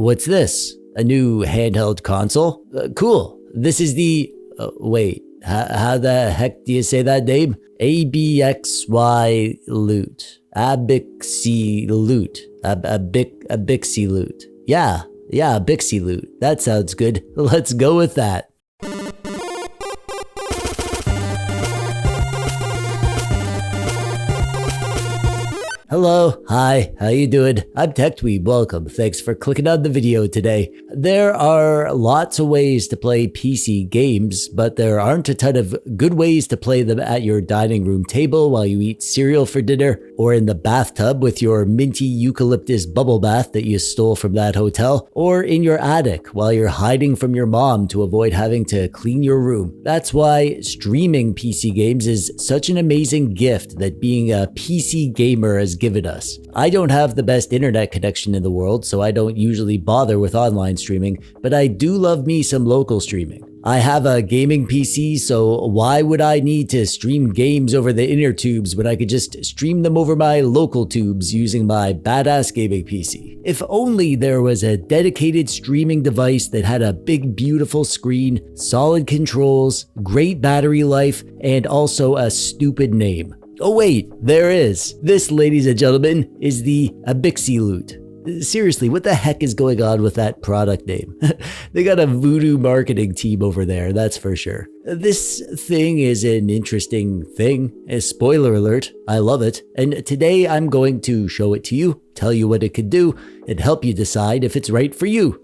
What's this? A new handheld console? Cool. This is the... wait, how the heck do you say that name? ABXYLute. ABXYLute. ABXYLute. Yeah, ABXYLute. That sounds good. Let's go with that. Hello, hi, how you doing? I'm TechDweeb, welcome. Thanks for clicking on the video today. There are lots of ways to play PC games, but there aren't a ton of good ways to play them at your dining room table while you eat cereal for dinner, or in the bathtub with your minty eucalyptus bubble bath that you stole from that hotel, or in your attic while you're hiding from your mom to avoid having to clean your room. That's why streaming PC games is such an amazing gift that being a PC gamer has given us. I don't have the best internet connection in the world, so I don't usually bother with online streaming, but I do love me some local streaming. I have a gaming PC, so why would I need to stream games over the inner tubes when I could just stream them over my local tubes using my badass gaming PC? If only there was a dedicated streaming device that had a big beautiful screen, solid controls, great battery life, and also a stupid name. Oh wait, there is. This, ladies and gentlemen, is the ABXYLute. Seriously, what the heck is going on with that product name? They got a voodoo marketing team over there, that's for sure. This thing is an interesting thing. A spoiler alert, I love it. And today I'm going to show it to you, tell you what it could do, and help you decide if it's right for you.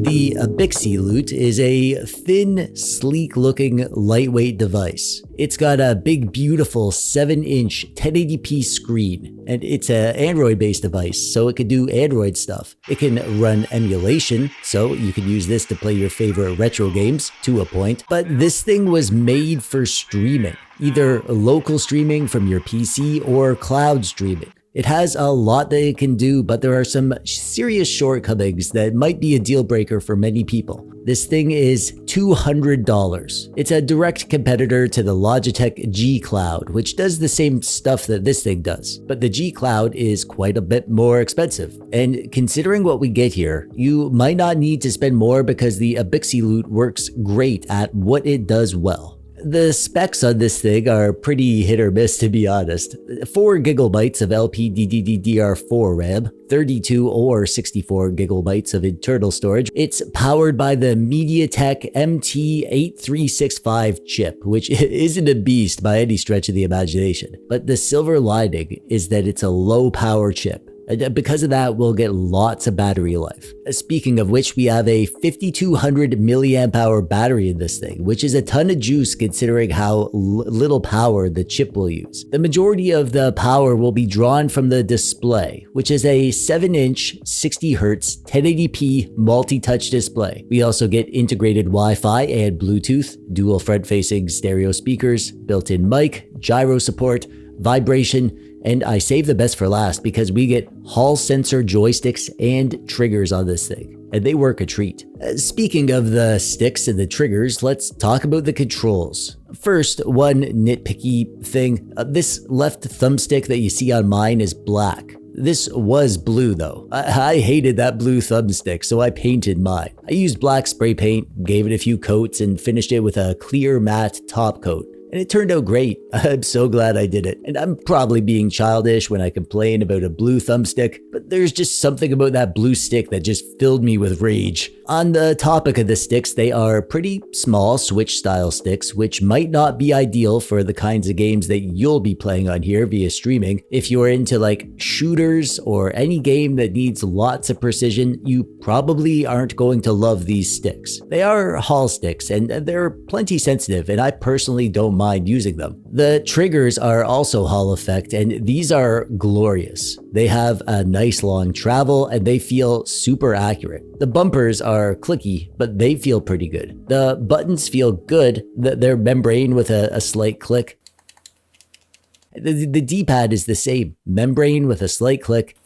The ABXYLute is a thin, sleek-looking, lightweight device. It's got a big, beautiful 7-inch 1080p screen, and it's an Android-based device, so it can do Android stuff. It can run emulation, so you can use this to play your favorite retro games to a point, but this thing was made for streaming, either local streaming from your PC or cloud streaming. It has a lot that it can do, but there are some serious shortcomings that might be a deal breaker for many people. This thing is $200. It's a direct competitor to the Logitech G Cloud, which does the same stuff that this thing does. But the G Cloud is quite a bit more expensive. And considering what we get here, you might not need to spend more because the ABXYLute works great at what it does well. The specs on this thing are pretty hit or miss, to be honest. 4 gigabytes of LPDDR4 RAM, 32 or 64 gigabytes of internal storage. It's powered by the MediaTek MT8365 chip, which isn't a beast by any stretch of the imagination. But the silver lining is that it's a low power chip. Because of that, we'll get lots of battery life. Speaking of which, we have a 5200 milliamp hour battery in this thing, which is a ton of juice considering how little power the chip will use. The majority of the power will be drawn from the display, which is a 7-inch 60Hz 1080p multi-touch display. We also get integrated Wi-Fi and Bluetooth, dual front-facing stereo speakers, built-in mic, gyro support, vibration, and I save the best for last because we get Hall sensor joysticks and triggers on this thing, and they work a treat. Speaking of the sticks and the triggers, let's talk about the controls. First, one nitpicky thing. This left thumbstick that you see on mine is black. This was blue though. I hated that blue thumbstick, so I painted mine. I used black spray paint, gave it a few coats, and finished it with a clear matte top coat. And it turned out great. I'm so glad I did it. And I'm probably being childish when I complain about a blue thumbstick, but there's just something about that blue stick that just filled me with rage. On the topic of the sticks, they are pretty small Switch style sticks, which might not be ideal for the kinds of games that you'll be playing on here via streaming. If you're into like shooters or any game that needs lots of precision, you probably aren't going to love these sticks. They are Hall sticks and they're plenty sensitive, and I personally don't mind using them. The triggers are also Hall effect, and these are glorious. They have a nice long travel and they feel super accurate. The bumpers are clicky, but they feel pretty good. The buttons feel good. They're membrane with a slight click. The D-pad is the same, membrane with a slight click.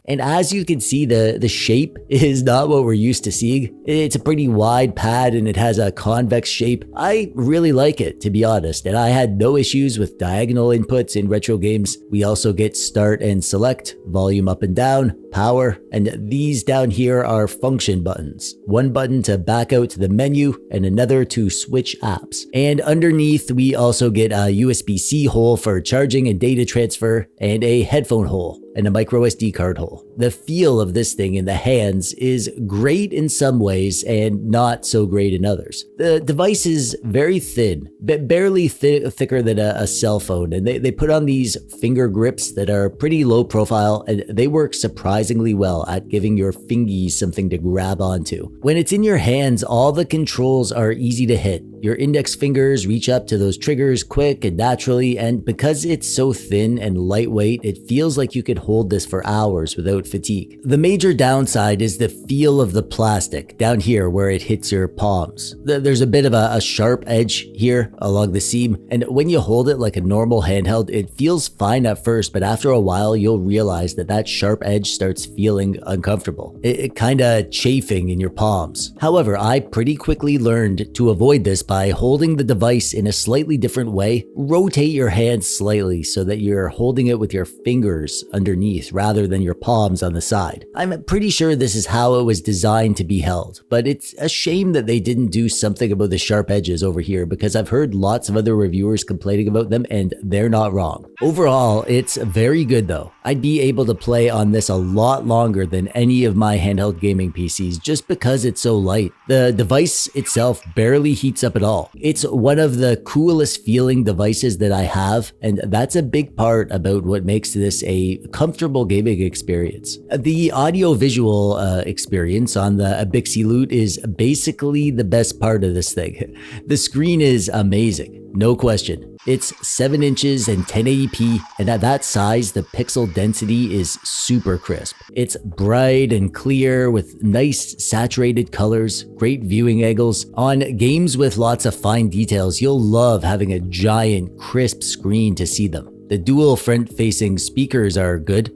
And as you can see, the shape is not what we're used to seeing. It's a pretty wide pad and it has a convex shape. I really like it, to be honest, and I had no issues with diagonal inputs in retro games. We also get start and select, volume up and down, power, and these down here are function buttons. One button to back out to the menu and another to switch apps. And underneath we also get a USB-C hole for charging and data transfer, and a headphone hole and a micro SD card hole. The feel of this thing in the hands is great in some ways and not so great in others. The device is very thin, but barely thicker than a cell phone, and they put on these finger grips that are pretty low profile, and they work surprisingly well at giving your fingies something to grab onto. When it's in your hands, all the controls are easy to hit. Your index fingers reach up to those triggers quick and naturally, and because it's so thin and lightweight, it feels like you could hold this for hours without fatigue. The major downside is the feel of the plastic down here where it hits your palms. There's a bit of a sharp edge here along the seam, and when you hold it like a normal handheld, it feels fine at first, but after a while you'll realize that sharp edge starts feeling uncomfortable. It kinda chafing in your palms. However, I pretty quickly learned to avoid this by holding the device in a slightly different way. Rotate your hands slightly so that you're holding it with your fingers underneath rather than your palms on the side. I'm pretty sure this is how it was designed to be held, but it's a shame that they didn't do something about the sharp edges over here, because I've heard lots of other reviewers complaining about them and they're not wrong. Overall, it's very good though. I'd be able to play on this a lot longer than any of my handheld gaming PCs just because it's so light. The device itself barely heats up at all. It's one of the coolest feeling devices that I have, and that's a big part about what makes this a comfortable gaming experience. The audio-visual experience on the ABXYLute is basically the best part of this thing. The screen is amazing, no question. It's 7 inches and 1080p, and at that size, the pixel density is super crisp. It's bright and clear with nice saturated colors, great viewing angles. On games with lots of fine details, you'll love having a giant, crisp screen to see them. The dual front-facing speakers are good.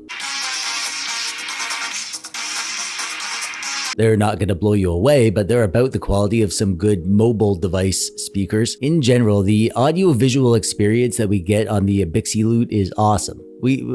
They're not going to blow you away, but they're about the quality of some good mobile device speakers. In general, the audio-visual experience that we get on the ABXYLute is awesome.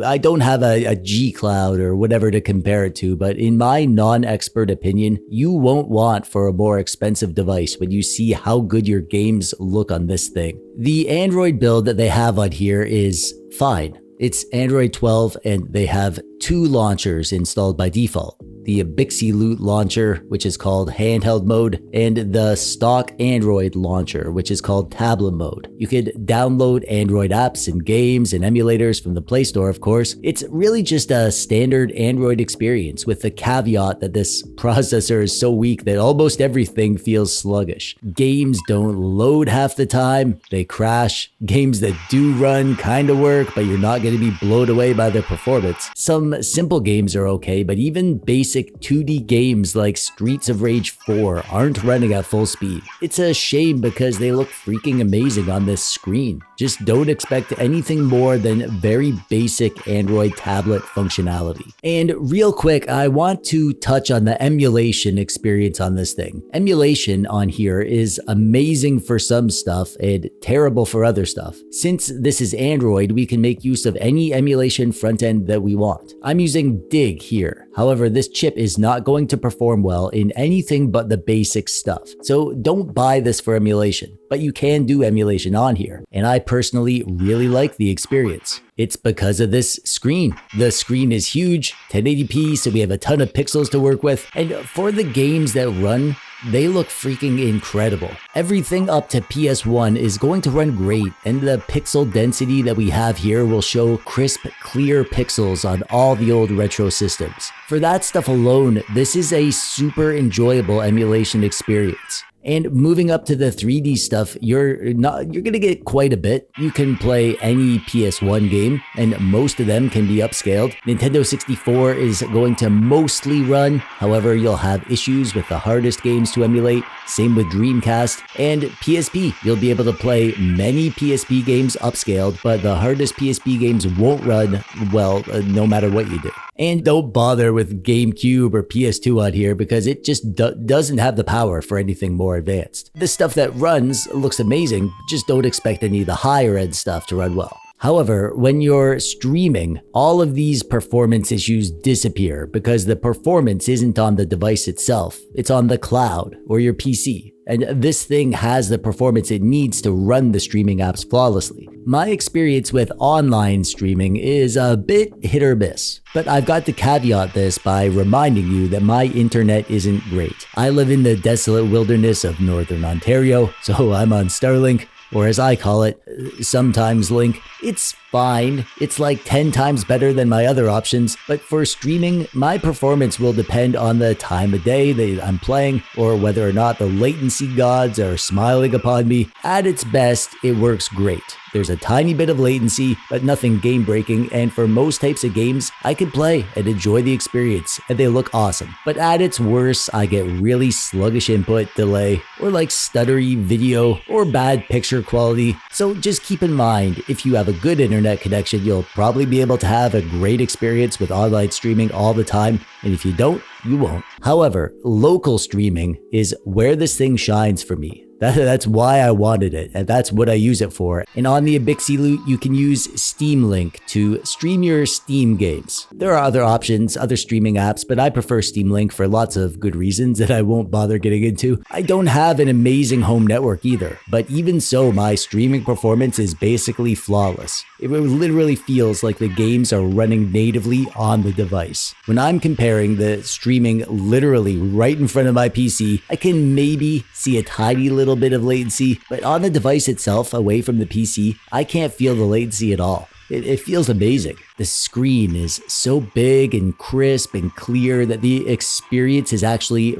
I don't have a G Cloud or whatever to compare it to, but in my non-expert opinion, you won't want for a more expensive device when you see how good your games look on this thing. The Android build that they have on here is fine. It's Android 12 and they have 2 launchers installed by default. The ABXYLute launcher, which is called handheld mode, and the stock Android launcher, which is called tablet mode. You could download Android apps and games and emulators from the Play Store, of course. It's really just a standard Android experience with the caveat that this processor is so weak that almost everything feels sluggish. Games don't load half the time, they crash. Games that do run kind of work, but you're not going to be blown away by their performance. Some simple games are okay, but even basic 2D games like Streets of Rage 4 aren't running at full speed. It's a shame because they look freaking amazing on this screen. Just don't expect anything more than very basic Android tablet functionality. And real quick, I want to touch on the emulation experience on this thing. Emulation on here is amazing for some stuff and terrible for other stuff. Since this is Android, we can make use of any emulation front end that we want. I'm using Dig here. However, this chip is not going to perform well in anything but the basic stuff. So don't buy this for emulation, but you can do emulation on here. And I personally really like the experience. It's because of this screen. The screen is huge, 1080p, so we have a ton of pixels to work with. And for the games that run, they look freaking incredible. Everything up to PS1 is going to run great, and the pixel density that we have here will show crisp, clear pixels on all the old retro systems. For that stuff alone, this is a super enjoyable emulation experience. And moving up to the 3D stuff, you're gonna get quite a bit. You can play any PS1 game, and most of them can be upscaled. Nintendo 64 is going to mostly run, however, you'll have issues with the hardest games to emulate. Same with Dreamcast and PSP. You'll be able to play many PSP games upscaled, but the hardest PSP games won't run well no matter what you do. And don't bother with GameCube or PS2 on here because it just doesn't have the power for anything more advanced. The stuff that runs looks amazing, just don't expect any of the higher end stuff to run well. However, when you're streaming, all of these performance issues disappear because the performance isn't on the device itself, it's on the cloud or your PC. And this thing has the performance it needs to run the streaming apps flawlessly. My experience with online streaming is a bit hit or miss, but I've got to caveat this by reminding you that my internet isn't great. I live in the desolate wilderness of Northern Ontario, so I'm on Starlink, or as I call it, sometimes Link. It's fine. It's like 10 times better than my other options, but for streaming, my performance will depend on the time of day that I'm playing or whether or not the latency gods are smiling upon me. At its best, it works great. There's a tiny bit of latency, but nothing game-breaking, and for most types of games, I can play and enjoy the experience, and they look awesome. But at its worst, I get really sluggish input delay, or like stuttery video, or bad picture quality. So just keep in mind, if you have a good internet connection, you'll probably be able to have a great experience with online streaming all the time, and if you don't, you won't. However, local streaming is where this thing shines for me. That's why I wanted it, and that's what I use it for. And on the ABXYLute, you can use Steam Link to stream your Steam games. There are other options, other streaming apps, but I prefer Steam Link for lots of good reasons that I won't bother getting into. I don't have an amazing home network either, but even so, my streaming performance is basically flawless. It literally feels like the games are running natively on the device. When I'm comparing the streaming literally right in front of my PC, I can maybe see a tiny little bit of latency, but on the device itself, away from the PC, I can't feel the latency at all. It feels amazing. The screen is so big and crisp and clear that the experience is actually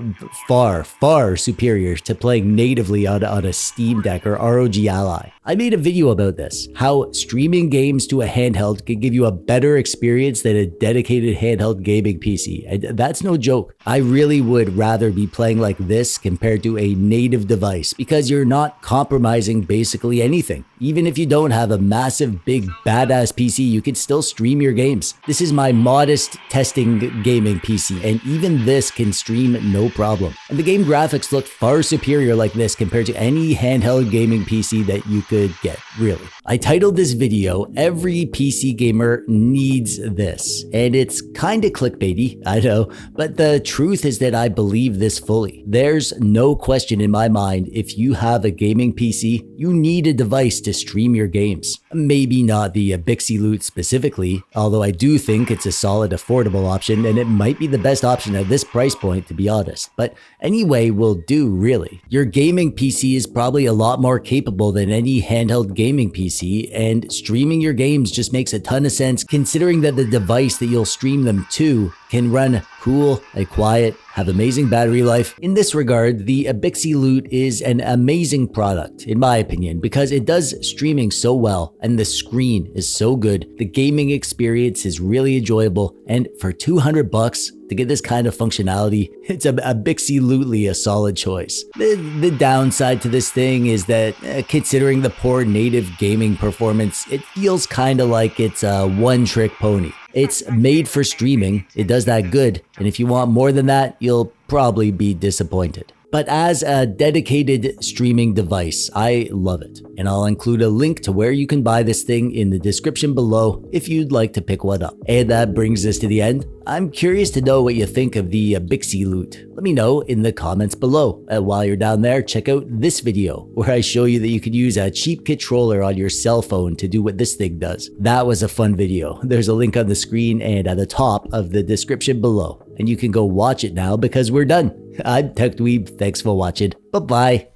far, far superior to playing natively on a Steam Deck or ROG Ally. I made a video about this, how streaming games to a handheld can give you a better experience than a dedicated handheld gaming PC, and that's no joke. I really would rather be playing like this compared to a native device because you're not compromising basically anything. Even if you don't have a massive, big, badass PC, you can still stream your games. This is my modest testing gaming PC, and even this can stream no problem. And the game graphics look far superior like this compared to any handheld gaming PC that you could get, really. I titled this video, "Every PC Gamer Needs This," and it's kinda clickbaity, I know, but the truth is that I believe this fully. There's no question in my mind, if you have a gaming PC, you need a device to stream your games. Maybe not the ABXYLute specifically, although I do think it's a solid, affordable option, and it might be the best option at this price point, to be honest. But anyway will do, really. Your gaming PC is probably a lot more capable than any handheld gaming PC, and streaming your games just makes a ton of sense considering that the device that you'll stream them to can run cool and quiet, have amazing battery life. In this regard, the ABXYLute is an amazing product, in my opinion, because it does streaming so well and the screen is so good. The gaming experience is really enjoyable, and for $200 to get this kind of functionality, it's ABXYLutely a solid choice. The downside to this thing is that considering the poor native gaming performance, it feels kind of like it's a one-trick pony. It's made for streaming, it does that good, and if you want more than that, you'll probably be disappointed. But as a dedicated streaming device, I love it. And I'll include a link to where you can buy this thing in the description below if you'd like to pick one up. And that brings us to the end. I'm curious to know what you think of the ABXYLute. Let me know in the comments below. And while you're down there, check out this video where I show you that you could use a cheap controller on your cell phone to do what this thing does. That was a fun video. There's a link on the screen and at the top of the description below. And you can go watch it now because we're done. I'm TechDweeb. Thanks for watching. Bye-bye.